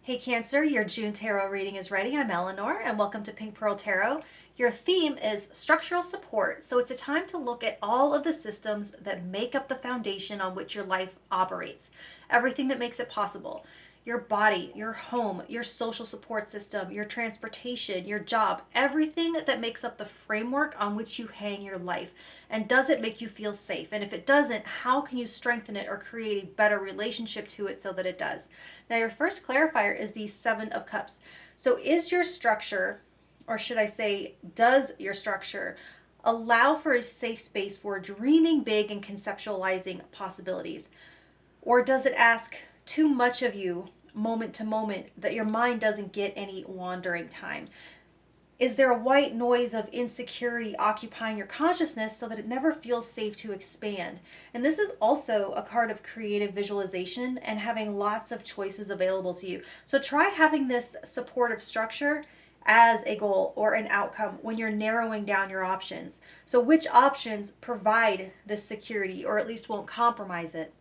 Hey Cancer, your June Tarot reading is ready. I'm Eleanor and welcome to Pink Pearl Tarot. Your theme is structural support, so it's a time to look at all of the systems that make up the foundation on which your life operates. Everything that makes it possible. Your body, your home, your social support system, your transportation, your job, everything that makes up the framework on which you hang your life. And does it make you feel safe? And if it doesn't, how can you strengthen it or create a better relationship to it so that it does? Now, your first clarifier is the Seven of Cups. So is your structure, or should I say, does your structure allow for a safe space for dreaming big and conceptualizing possibilities? Or does it ask too much of you moment to moment that your mind doesn't get any wandering time? Is there a white noise of insecurity occupying your consciousness so that it never feels safe to expand? And this is also a card of creative visualization and having lots of choices available to you. So try having this supportive structure as a goal or an outcome when you're narrowing down your options. So which options provide this security or at least won't compromise it?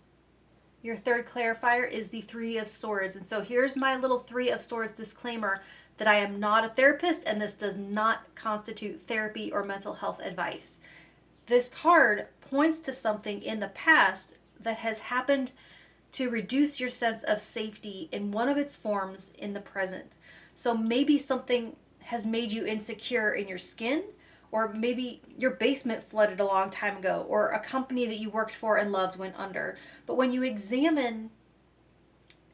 Your third clarifier is the Three of Swords. And so here's my little Three of Swords disclaimer that I am not a therapist and this does not constitute therapy or mental health advice. This card points to something in the past that has happened to reduce your sense of safety in one of its forms in the present. So maybe something has made you insecure in your skin, or maybe your basement flooded a long time ago, or a company that you worked for and loved went under. But when you examine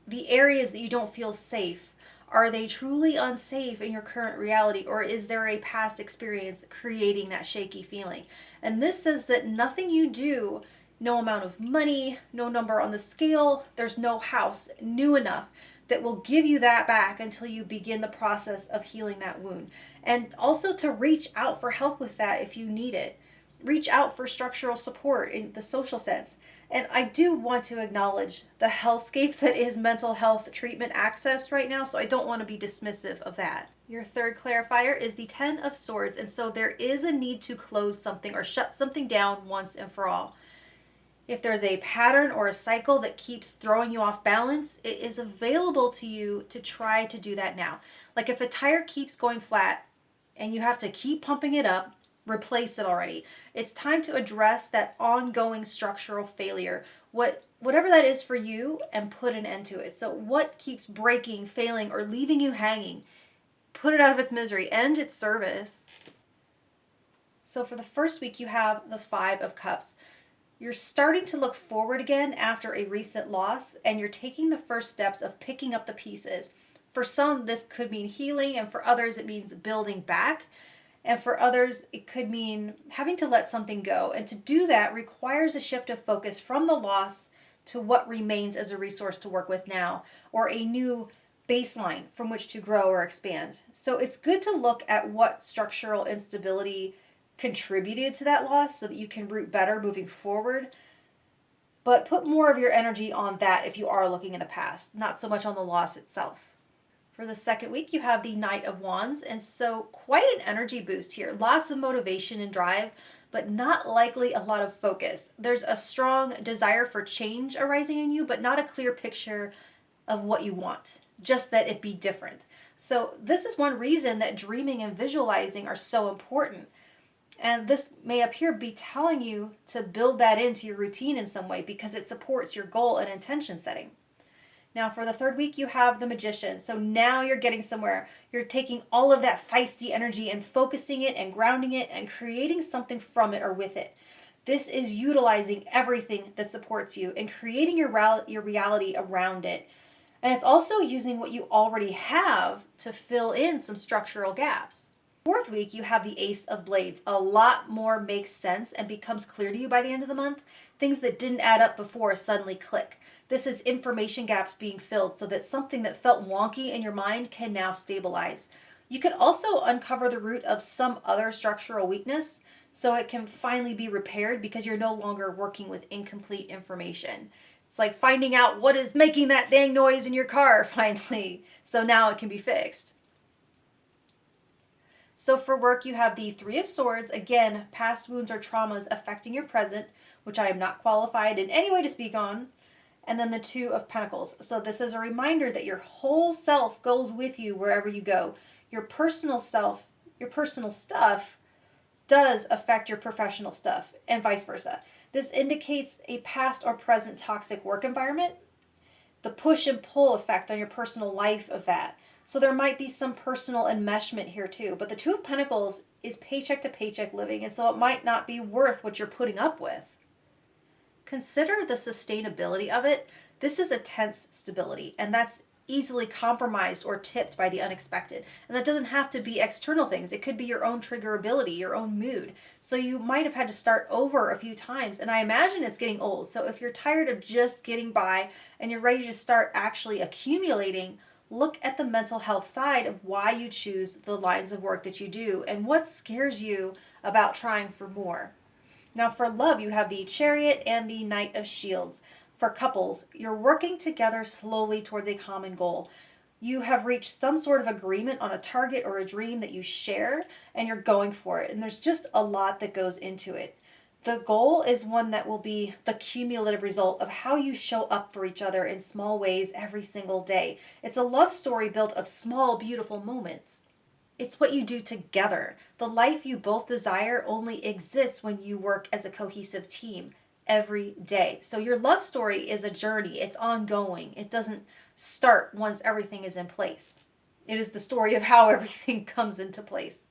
the areas that you don't feel safe, are they truly unsafe in your current reality, or is there a past experience creating that shaky feeling? And this says that nothing you do, no amount of money, no number on the scale, there's no house new enough that will give you that back until you begin the process of healing that wound. And also to reach out for help with that if you need it. Reach out for structural support in the social sense. And I do want to acknowledge the hellscape that is mental health treatment access right now, so I don't want to be dismissive of that. Your third clarifier is the Ten of Swords, and so there is a need to close something or shut something down once and for all. If there's a pattern or a cycle that keeps throwing you off balance, it is available to you to try to do that now. Like if a tire keeps going flat and you have to keep pumping it up, replace it already. It's time to address that ongoing structural failure, whatever that is for you, and put an end to it. So what keeps breaking, failing, or leaving you hanging? Put it out of its misery, end its service. So for the first week, you have the Five of Cups. You're starting to look forward again after a recent loss, and you're taking the first steps of picking up the pieces. For some, this could mean healing, and for others, it means building back. And for others, it could mean having to let something go. And to do that requires a shift of focus from the loss to what remains as a resource to work with now, or a new baseline from which to grow or expand. So it's good to look at what structural instability contributed to that loss so that you can root better moving forward. But put more of your energy on that if you are looking in the past, not so much on the loss itself. For the second week, you have the Knight of Wands, and so quite an energy boost here. Lots of motivation and drive, but not likely a lot of focus. There's a strong desire for change arising in you, but not a clear picture of what you want, just that it be different. So this is one reason that dreaming and visualizing are so important. And this may appear to be telling you to build that into your routine in some way because it supports your goal and intention setting. Now for the third week, you have the Magician. So now you're getting somewhere. You're taking all of that feisty energy and focusing it and grounding it and creating something from it or with it. This is utilizing everything that supports you and creating your reality around it. And it's also using what you already have to fill in some structural gaps. Fourth week, you have the Ace of Blades. A lot more makes sense and becomes clear to you by the end of the month. Things that didn't add up before suddenly click. This is information gaps being filled so that something that felt wonky in your mind can now stabilize. You can also uncover the root of some other structural weakness so it can finally be repaired because you're no longer working with incomplete information. It's like finding out what is making that dang noise in your car finally, so now it can be fixed. So for work, you have the Three of Swords. Again, past wounds or traumas affecting your present, which I am not qualified in any way to speak on. and then the Two of Pentacles. So this is a reminder that your whole self goes with you wherever you go. Your personal self, your personal stuff does affect your professional stuff, and vice versa. This indicates a past or present toxic work environment, the push and pull effect on your personal life of that. So there might be some personal enmeshment here too. But the Two of Pentacles is paycheck to paycheck living, and so it might not be worth what you're putting up with. Consider the sustainability of it. This is a tense stability, and that's easily compromised or tipped by the unexpected. And that doesn't have to be external things. It could be your own triggerability, your own mood. So you might have had to start over a few times, and I imagine it's getting old. So if you're tired of just getting by and you're ready to start actually accumulating, look at the mental health side of why you choose the lines of work that you do and what scares you about trying for more. Now for love, you have the Chariot and the Knight of Shields. For couples, you're working together slowly towards a common goal. You have reached some sort of agreement on a target or a dream that you share, and you're going for it. And there's just a lot that goes into it. The goal is one that will be the cumulative result of how you show up for each other in small ways every single day. It's a love story built of small, beautiful moments. It's what you do together. The life you both desire only exists when you work as a cohesive team every day. So your love story is a journey. It's ongoing. It doesn't start once everything is in place. It is the story of how everything comes into place.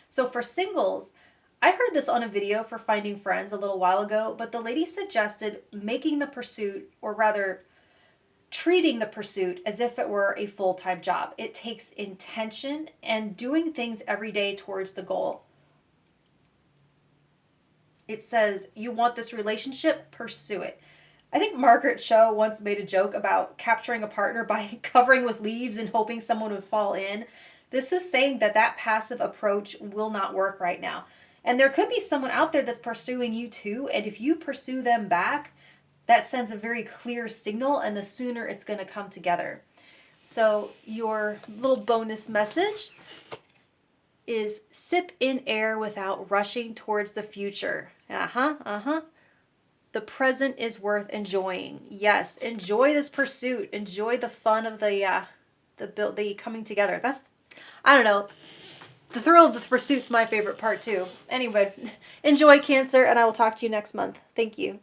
So for singles, I heard this on a video for Finding Friends a little while ago, but the lady suggested making the pursuit, or rather treating the pursuit, as if it were a full-time job. It takes intention and doing things every day towards the goal. It says, you want this relationship, pursue it. I think Margaret Cho once made a joke about capturing a partner by covering with leaves and hoping someone would fall in. This is saying that that passive approach will not work right now. And there could be someone out there that's pursuing you too, and if you pursue them back, that sends a very clear signal, and the sooner it's going to come together. So your little bonus message is sip in air without rushing towards the future. The present is worth enjoying. Yes, enjoy this pursuit. Enjoy the fun of the coming together. That's, I don't know. The thrill of the pursuit's my favorite part too. Anyway, enjoy Cancer, and I will talk to you next month. Thank you.